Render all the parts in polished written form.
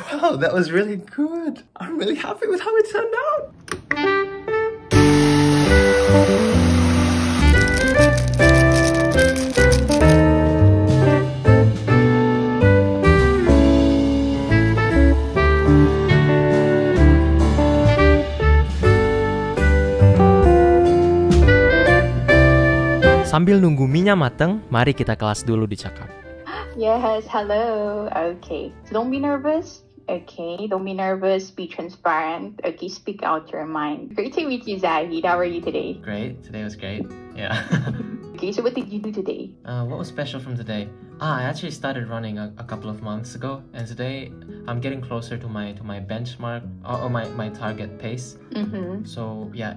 Wow, that was really good. I'm really happy with how it turned out. Sambil nunggu mie-nya mateng, mari kita kelas dulu di Cakap. Yes, hello. Okay, so don't be nervous. Okay, don't be nervous. Be transparent. Okay, speak out your mind. Great to meet you, Zahid. How are you today? Great, today was great. Yeah. Okay, so what did you do today? What was special from today? I actually started running a couple of months ago, and today I'm getting closer to my benchmark or my target pace. So yeah,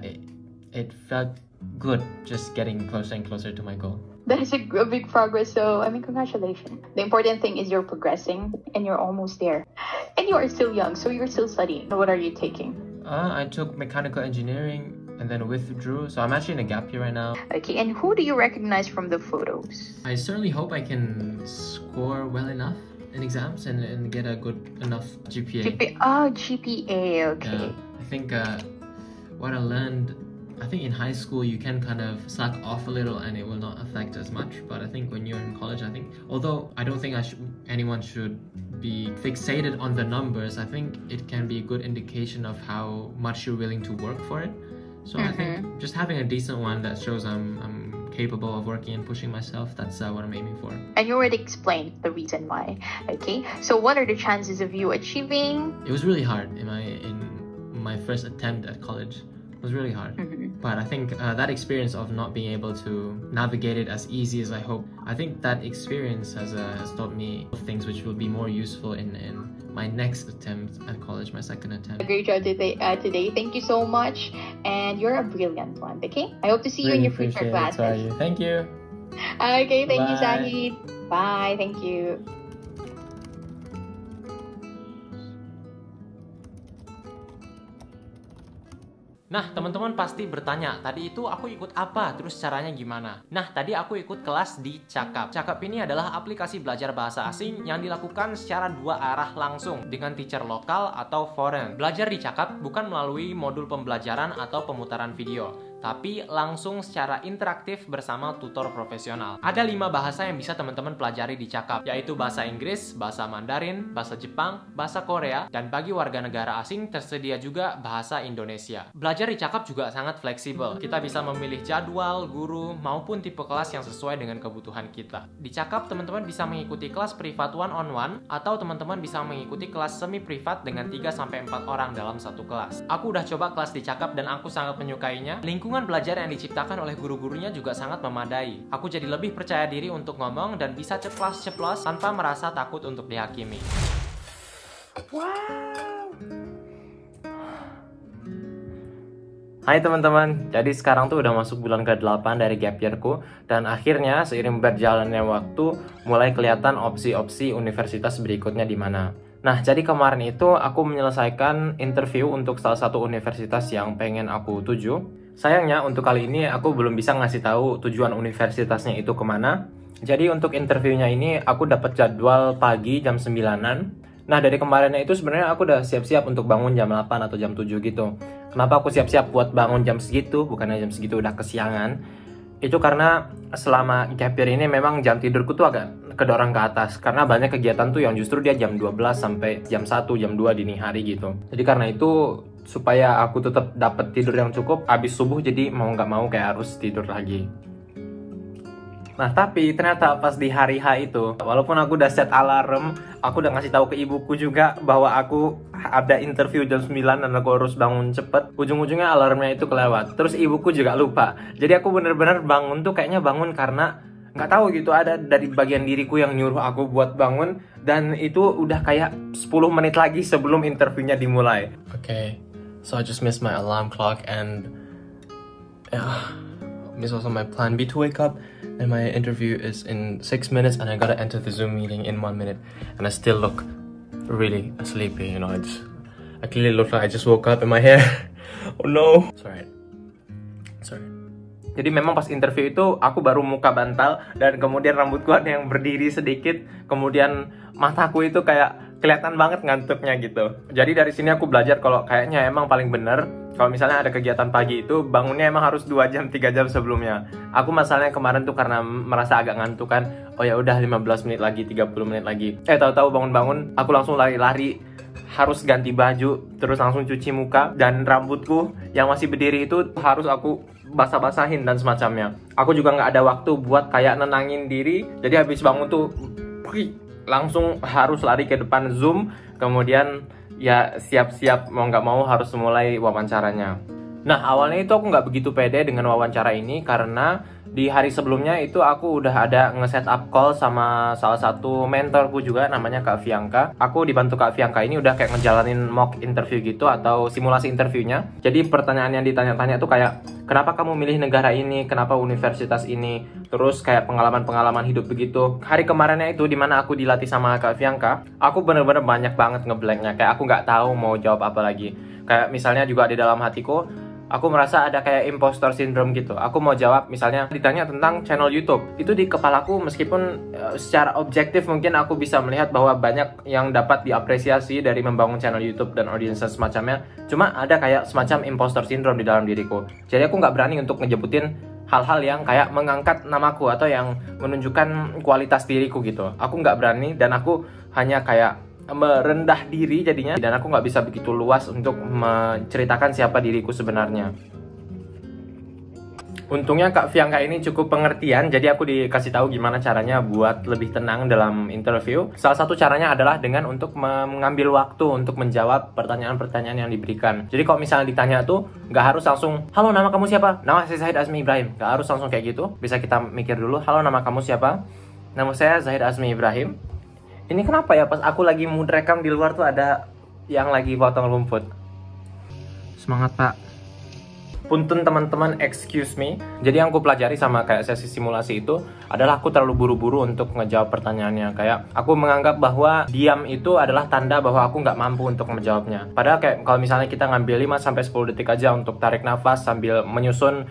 it felt good just getting closer and closer to my goal. That is a big progress, so I mean, congratulations. The important thing is you're progressing and you're almost there. And you are still young, so you're still studying. What are you taking? I took mechanical engineering and then withdrew, so I'm actually in a gap year right now. Okay, and who do you recognize from the photos? I certainly hope I can score well enough in exams and get a good enough GPA. GPA, okay. Yeah, I think what I learned, I think in high school you can kind of slack off a little and it will not affect as much, but I think when you're in college, I think, although I don't think anyone should be fixated on the numbers, I think it can be a good indication of how much you're willing to work for it. So I think just having a decent one that shows I'm capable of working and pushing myself, that's what I'm aiming for. And you already explained the reason why. Okay, so what are the chances of you achieving? It was really hard in my first attempt at college. It was really hard, but I think that experience of not being able to navigate it as easy as I hope, I think that experience has taught me things which will be more useful in my next attempt at college, my second attempt. Great job today. Thank you so much, and you're a brilliant one. Okay, I hope to see you in your future classes. Thank you. Okay, thank you, Bye. Zahid. Bye. Thank you. Nah, teman-teman pasti bertanya, tadi itu aku ikut apa? Terus caranya gimana? Nah, tadi aku ikut kelas di Cakap. Cakap ini adalah aplikasi belajar bahasa asing yang dilakukan secara dua arah langsung dengan teacher lokal atau foreign. Belajar di Cakap bukan melalui modul pembelajaran atau pemutaran video, tapi langsung secara interaktif bersama tutor profesional. Ada 5 bahasa yang bisa teman-teman pelajari di Cakap, yaitu bahasa Inggris, bahasa Mandarin, bahasa Jepang, bahasa Korea, dan bagi warga negara asing tersedia juga bahasa Indonesia. Belajar di Cakap juga sangat fleksibel. Kita bisa memilih jadwal, guru, maupun tipe kelas yang sesuai dengan kebutuhan kita. Di Cakap, teman-teman bisa mengikuti kelas privat one-on-one, atau teman-teman bisa mengikuti kelas semi-privat dengan 3-4 orang dalam satu kelas. Aku udah coba kelas di Cakap dan aku sangat menyukainya. Lingkungan belajar yang diciptakan oleh guru-gurunya juga sangat memadai. Aku jadi lebih percaya diri untuk ngomong dan bisa ceplos-ceplos tanpa merasa takut untuk dihakimi. Wow. Hai teman-teman, jadi sekarang tuh udah masuk bulan ke-8 dari gap year-ku, dan akhirnya seiring berjalannya waktu mulai kelihatan opsi-opsi universitas berikutnya di mana. Nah, jadi kemarin itu aku menyelesaikan interview untuk salah satu universitas yang pengen aku tuju. Sayangnya untuk kali ini aku belum bisa ngasih tahu tujuan universitasnya itu kemana. Jadi untuk interviewnya ini aku dapat jadwal pagi jam 9-an. Nah, dari kemarinnya itu sebenarnya aku udah siap-siap untuk bangun jam 8 atau jam 7 gitu. Kenapa aku siap-siap buat bangun jam segitu, bukannya jam segitu udah kesiangan? Itu karena selama gap year ini memang jam tidurku tuh agak kedorong ke atas. Karena banyak kegiatan tuh yang justru dia jam 12 sampai jam 1, jam 2 dini hari gitu. Jadi karena itu, supaya aku tetap dapat tidur yang cukup, abis subuh jadi mau nggak mau kayak harus tidur lagi. Nah, tapi ternyata pas di hari H itu, walaupun aku udah set alarm, aku udah ngasih tahu ke ibuku juga bahwa aku ada interview jam 9 dan aku harus bangun cepet. Ujung-ujungnya alarmnya itu kelewat. Terus ibuku juga lupa. Jadi aku bener-bener bangun tuh kayaknya bangun karena nggak tahu gitu, ada dari bagian diriku yang nyuruh aku buat bangun, dan itu udah kayak 10 menit lagi sebelum interviewnya dimulai. Okay, so I just missed my alarm clock and miss also my plan B to wake up, and my interview is in 6 minutes and I gotta enter the Zoom meeting in 1 minute, and I still look really sleepy, you know. I clearly look like I just woke up in my hair. Oh no. Sorry. Jadi memang pas interview itu aku baru muka bantal dan kemudian rambutku ada yang berdiri sedikit, kemudian mataku itu kayak kelihatan banget ngantuknya gitu. Jadi dari sini aku belajar kalau kayaknya emang paling bener kalau misalnya ada kegiatan pagi itu bangunnya emang harus 2 jam 3 jam sebelumnya. Aku masalahnya kemarin tuh karena merasa agak ngantuk kan. Oh ya udah 15 menit lagi, 30 menit lagi. Tahu-tahu bangun-bangun aku langsung lari-lari, harus ganti baju, terus langsung cuci muka, dan rambutku yang masih berdiri itu harus aku basah-basahin dan semacamnya. Aku juga nggak ada waktu buat kayak nenangin diri. Jadi habis bangun tuh langsung harus lari ke depan Zoom, kemudian ya siap-siap mau nggak mau harus mulai wawancaranya. Nah awalnya itu aku nggak begitu pede dengan wawancara ini karena di hari sebelumnya itu aku udah ada nge-set up call sama salah satu mentorku juga namanya Kak Fianka. Aku dibantu Kak Fianka ini udah kayak ngejalanin mock interview gitu atau simulasi interviewnya. Jadi pertanyaan yang ditanya-tanya tuh kayak kenapa kamu milih negara ini, kenapa universitas ini, terus kayak pengalaman-pengalaman hidup begitu. Hari kemarinnya itu dimana aku dilatih sama Kak Fianka, aku bener-bener banyak banget ngeblanknya, kayak aku nggak tahu mau jawab apa lagi. Kayak misalnya juga di dalam hatiku, aku merasa ada kayak impostor syndrome gitu. Aku mau jawab misalnya ditanya tentang channel YouTube. Itu di kepalaku meskipun secara objektif mungkin aku bisa melihat bahwa banyak yang dapat diapresiasi dari membangun channel YouTube dan audiens semacamnya. Cuma ada kayak semacam impostor syndrome di dalam diriku. Jadi aku nggak berani untuk ngejebutin hal-hal yang kayak mengangkat namaku atau yang menunjukkan kualitas diriku gitu. Aku nggak berani dan aku hanya kayak merendah diri jadinya, dan aku nggak bisa begitu luas untuk menceritakan siapa diriku sebenarnya. Untungnya Kak Fianka ini cukup pengertian, jadi aku dikasih tahu gimana caranya buat lebih tenang dalam interview. Salah satu caranya adalah dengan untuk mengambil waktu untuk menjawab pertanyaan-pertanyaan yang diberikan. Jadi kalau misalnya ditanya tuh nggak harus langsung, halo nama kamu siapa? Nama saya Zahid Azmi Ibrahim. Nggak harus langsung kayak gitu, bisa kita mikir dulu, halo nama kamu siapa? Nama saya Zahid Azmi Ibrahim. Ini kenapa ya pas aku lagi mood rekam di luar tuh ada yang lagi potong rumput. Semangat Pak. Punten teman-teman, excuse me. Jadi yang aku pelajari sama kayak sesi simulasi itu adalah aku terlalu buru-buru untuk ngejawab pertanyaannya. Kayak aku menganggap bahwa diam itu adalah tanda bahwa aku nggak mampu untuk menjawabnya. Padahal kayak kalau misalnya kita ngambil 5-10 detik aja untuk tarik nafas sambil menyusun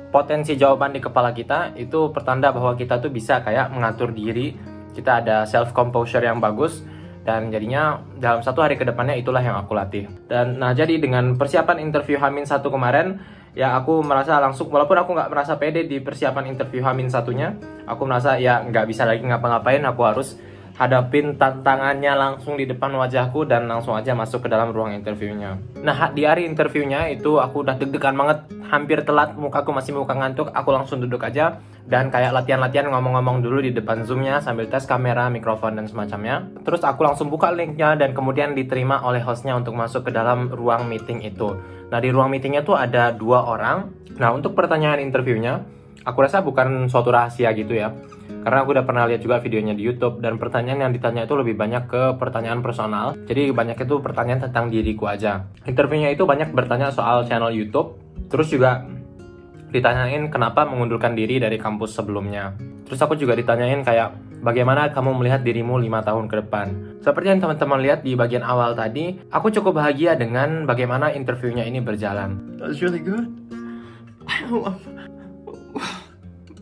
potensi jawaban di kepala kita, itu pertanda bahwa kita tuh bisa kayak mengatur diri. Kita ada self composure yang bagus, dan jadinya dalam 1 hari ke depannya itulah yang aku latih. Dan nah jadi dengan persiapan interview H-1 kemarin, ya aku merasa langsung, walaupun aku nggak merasa pede di persiapan interview H-1-nya, aku merasa ya nggak bisa lagi ngapa-ngapain, aku harus hadapin tantangannya langsung di depan wajahku dan langsung aja masuk ke dalam ruang interviewnya. Nah di hari interviewnya itu aku udah deg-degan banget, hampir telat, mukaku masih muka ngantuk, aku langsung duduk aja dan kayak latihan-latihan ngomong-ngomong dulu di depan zoomnya sambil tes kamera, mikrofon dan semacamnya. Terus aku langsung buka linknya dan kemudian diterima oleh hostnya untuk masuk ke dalam ruang meeting itu. Nah di ruang meetingnya tuh ada 2 orang. Nah untuk pertanyaan interviewnya, aku rasa bukan suatu rahasia gitu ya, karena aku udah pernah lihat juga videonya di YouTube, dan pertanyaan yang ditanya itu lebih banyak ke pertanyaan personal. Jadi banyak itu pertanyaan tentang diriku aja. Interviewnya itu banyak bertanya soal channel YouTube, terus juga ditanyain kenapa mengundurkan diri dari kampus sebelumnya. Terus aku juga ditanyain kayak bagaimana kamu melihat dirimu 5 tahun ke depan. Seperti yang teman-teman lihat di bagian awal tadi, aku cukup bahagia dengan bagaimana interviewnya ini berjalan. That's really good.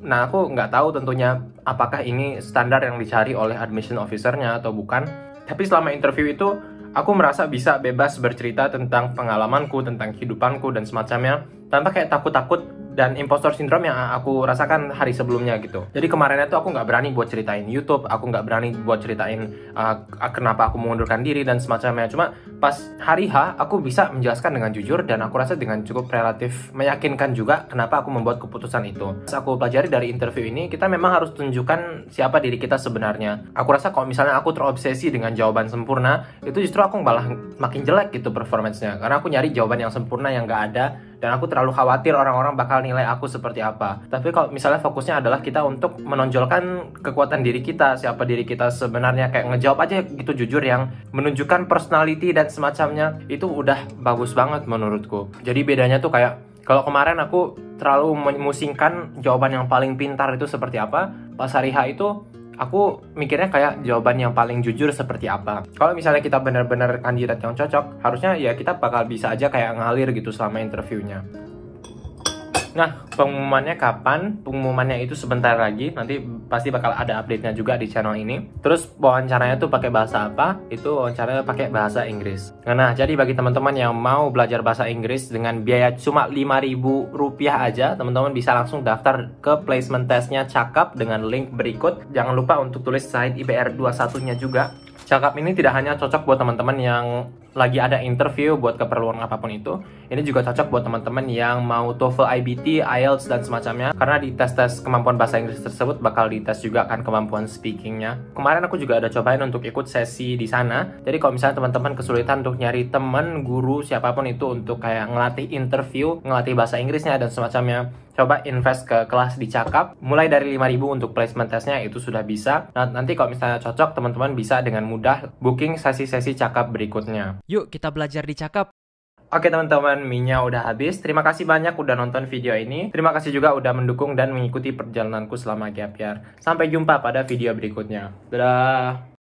Nah, aku nggak tahu tentunya apakah ini standar yang dicari oleh admission officer-nya atau bukan. Tapi selama interview itu, aku merasa bisa bebas bercerita tentang pengalamanku, tentang kehidupanku, dan semacamnya, tanpa kayak takut-takut dan impostor syndrome yang aku rasakan hari sebelumnya gitu. Jadi kemarinnya tuh aku nggak berani buat ceritain YouTube, aku nggak berani buat ceritain kenapa aku mengundurkan diri dan semacamnya. Cuma pas hari H, aku bisa menjelaskan dengan jujur dan aku rasa dengan cukup relatif meyakinkan juga kenapa aku membuat keputusan itu. Aku pelajari dari interview ini, kita memang harus tunjukkan siapa diri kita sebenarnya. Aku rasa kalau misalnya aku terobsesi dengan jawaban sempurna, itu justru aku malah makin jelek gitu performance-nya. Karena aku nyari jawaban yang sempurna yang nggak ada, dan aku terlalu khawatir orang-orang bakal nilai aku seperti apa. Tapi kalau misalnya fokusnya adalah kita untuk menonjolkan kekuatan diri kita, siapa diri kita sebenarnya, kayak ngejawab aja gitu jujur yang menunjukkan personality dan semacamnya, itu udah bagus banget menurutku. Jadi bedanya tuh kayak kalau kemarin aku terlalu memusingkan jawaban yang paling pintar itu seperti apa, pas hari H itu aku mikirnya kayak jawaban yang paling jujur seperti apa. Kalau misalnya kita benar-benar kandidat yang cocok, harusnya ya kita bakal bisa aja kayak ngalir gitu selama interviewnya. Nah, pengumumannya kapan? Pengumumannya itu sebentar lagi, nanti pasti bakal ada update-nya juga di channel ini. Terus wawancaranya tuh pakai bahasa apa? Itu wawancaranya pakai bahasa Inggris. Nah, jadi bagi teman-teman yang mau belajar bahasa Inggris dengan biaya cuma Rp5.000 aja, teman-teman bisa langsung daftar ke placement testnya Cakap dengan link berikut. Jangan lupa untuk tulis site IBR 21-nya juga. Cakap ini tidak hanya cocok buat teman-teman yang lagi ada interview buat keperluan apapun itu. Ini juga cocok buat teman-teman yang mau TOEFL, IBT, IELTS, dan semacamnya. Karena di tes-tes kemampuan bahasa Inggris tersebut bakal dites juga kan kemampuan speakingnya. Kemarin aku juga ada cobain untuk ikut sesi di sana. Jadi kalau misalnya teman-teman kesulitan untuk nyari teman, guru, siapapun itu untuk kayak ngelatih interview, ngelatih bahasa Inggrisnya, dan semacamnya, coba invest ke kelas di Cakap. Mulai dari 5.000 untuk placement testnya itu sudah bisa. Nah, nanti kalau misalnya cocok, teman-teman bisa dengan mudah booking sesi-sesi Cakap berikutnya. Yuk kita belajar di Cakap. Oke teman-teman, mie-nya udah habis. Terima kasih banyak udah nonton video ini. Terima kasih juga udah mendukung dan mengikuti perjalananku selama gap year. Sampai jumpa pada video berikutnya. Dadah!